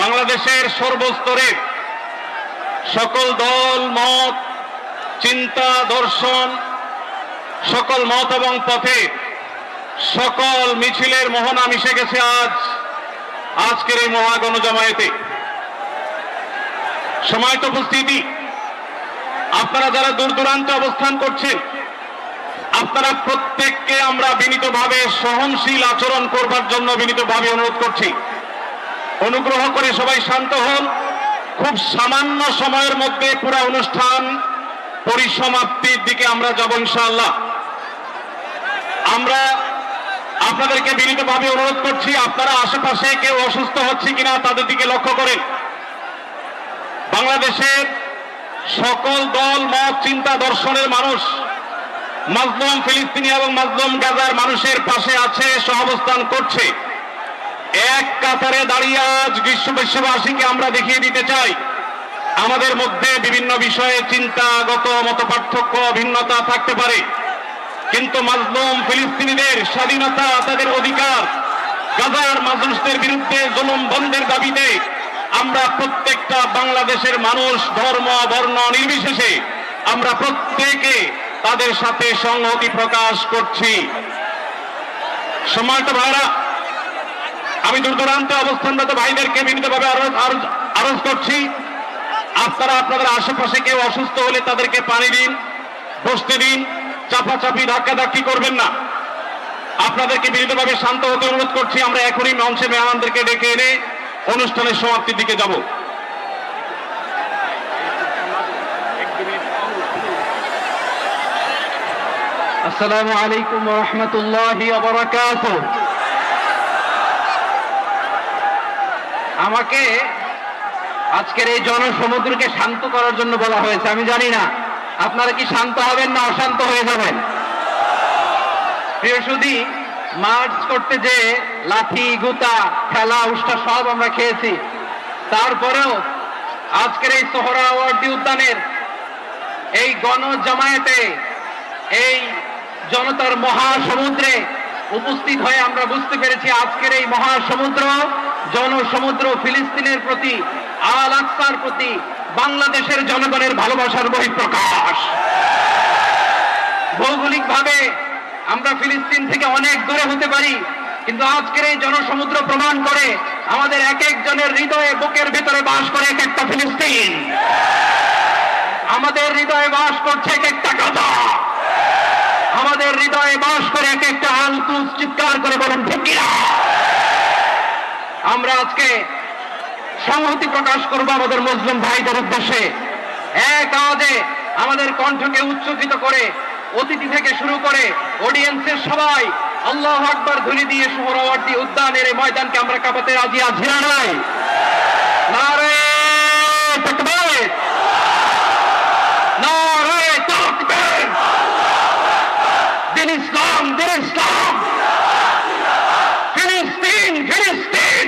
বাংলাদেশের সর্বস্তরে সকল দল মত চিন্তা দর্শন সকল মত এবং পথে সকল মিছিলের মোহনা মিশে গেছে আজকের এই মহাগণ জামায়াতে। সময়ত উপস্থিতি, আপনারা যারা দূর দূরান্তে অবস্থান করছেন, আপনারা প্রত্যেককে আমরা বিনীতভাবে সহনশীল আচরণ করবার জন্য বিনীতভাবে অনুরোধ করছি। অনুগ্রহ করে সবাই শান্ত হন। খুব সামান্য সময়ের মধ্যে পুরো অনুষ্ঠান পরিসমাপ্তির দিকে আমরা যাব ইনশাআল্লাহ। আমরা আপনাদেরকে বিনীতভাবে অনুরোধ করছি, আপনারা আশেপাশে কেউ অসুস্থ হচ্ছে কিনা তাদের দিকে লক্ষ্য করেন। বাংলাদেশের সকল দল মত চিন্তা দর্শনের মানুষ মাজলুম ফিলিস্তিনি এবং মাজলুম গাজার মানুষের পাশে আছে, সহাবস্থান করছে। এক কাতারে দাঁড়িয়ে আজ বিশ্ববাসীকে আমরা দেখিয়ে দিতে চাই, আমাদের মধ্যে বিভিন্ন বিষয়ে চিন্তাগত মতপার্থক্য ভিন্নতা থাকতে পারে, কিন্তু মাজলুম ফিলিস্তিনিদের স্বাধীনতা, তাদের অধিকার, গাজার মানুষদের বিরুদ্ধে জুলুম বন্ধের দাবিতে আমরা প্রত্যেকটা বাংলাদেশের মানুষ ধর্ম বর্ণ নির্বিশেষে আমরা প্রত্যেকে তাদের সাথে সংহতি প্রকাশ করছি। সম্মানিত ভাইরা, আমি দূর দূরান্তে অবস্থানরত ভাইদেরকে বিনীতভাবে আরজ করছি, আপনারা আপনাদের আশেপাশে কেউ অসুস্থ হলে তাদেরকে পানি দিন, বসতে দিন, চাপাচাপি ধাক্কাধাক্কি করবেন না। আপনাদেরকে বিনীতভাবে শান্ত হতে অনুরোধ করছি। আমরা এখনই মঞ্চে মেহমানদেরকে ডেকে এনে অনুষ্ঠানের সমাপ্তির দিকে যাব। আসসালামু আলাইকুম ওয়া রাহমাতুল্লাহি ওয়া বারাকাতুহু। আমাকে আজকের এই জনসমুদ্রকে শান্ত করার জন্য বলা হয়েছে। আমি জানি না আপনারা কি শান্ত হবেন না অশান্ত হয়ে যাবেন। প্রিয় সুধী, মার্চ করতে যে লাঠি গুতা খেলা উষ্টা সব আমরা খেয়েছি, তারপরেও আজকের এই সোহরাওয়ার্দী উদ্যানের এই গণজামায়াতে এই জনতার মহাসমুদ্রে উপস্থিত হয়ে আমরা বুঝতে পেরেছি আজকের এই মহাসমুদ্র জনসমুদ্র ফিলিস্তিনের প্রতি, আল আকসার প্রতি বাংলাদেশের জনগণের ভালোবাসার বহিঃপ্রকাশ। ভৌগোলিকভাবে আমরা ফিলিস্তিন থেকে অনেক দূরে হতে পারি, কিন্তু আজকের এই জনসমুদ্র প্রমাণ করে আমাদের এক একজনের হৃদয়ে বুকের ভিতরে বাস করে এক একটা ফিলিস্তিন। আমাদের হৃদয়ে বাস করছে এক একটা গাজা, আমাদের হৃদয়ে বাস করে এক একটা আল কুদস। চিৎকার করে বলেন ঠিক কিনা? আমরা আজকে সংহতি প্রকাশ করব আমাদের মুসলিম ভাইদের উদ্দেশ্যে। এক আওয়াজে আমাদের কণ্ঠকে উচ্চকিত করে অতিথি থেকে শুরু করে অডিয়েন্সের সবাই আল্লাহু আকবার ধ্বনি দিয়ে সোহরাওয়ার্দী উদ্যানের এই ময়দানকে আমরা কাঁপাতে রাজি আছি না নাই? নারে তাকবীর, নারে তাকবীর। দিন ইসলাম, দিন ইসলাম। ফিলিস্তিন, ফিলিস্তিন।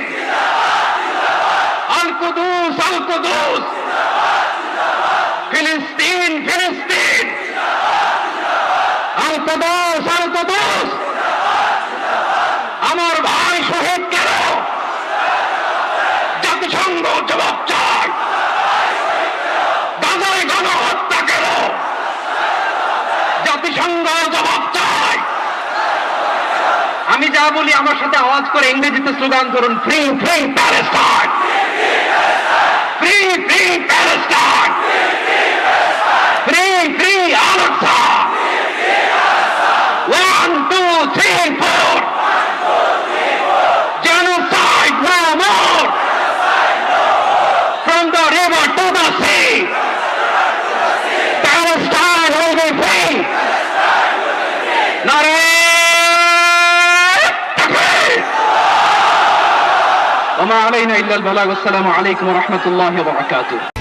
আল কুদুস, আল কুদুস। ফিলিস্তিন, ফিলিস্তিন। আল কুদুস, আল কুদুস। আমার ভাই শহীদ কেন? জাতিসংঘ জবাব চায়। গাজায় গণহত্যা কেন? জাতিসংঘ জবাব চায়। আমি যা বলি আমার সাথে আওয়াজ করে ইংরেজিতে স্লোগান করুন, free free Palestine, free free Palestine, free free Al Aqsa. 1 2 3 4 genocide no more, from the river to the sea, Palestine will be free. Nare takbir. Wa ma alayna illa al balagh. Assalamu alaykum wa rahmatullahi wa barakatuh.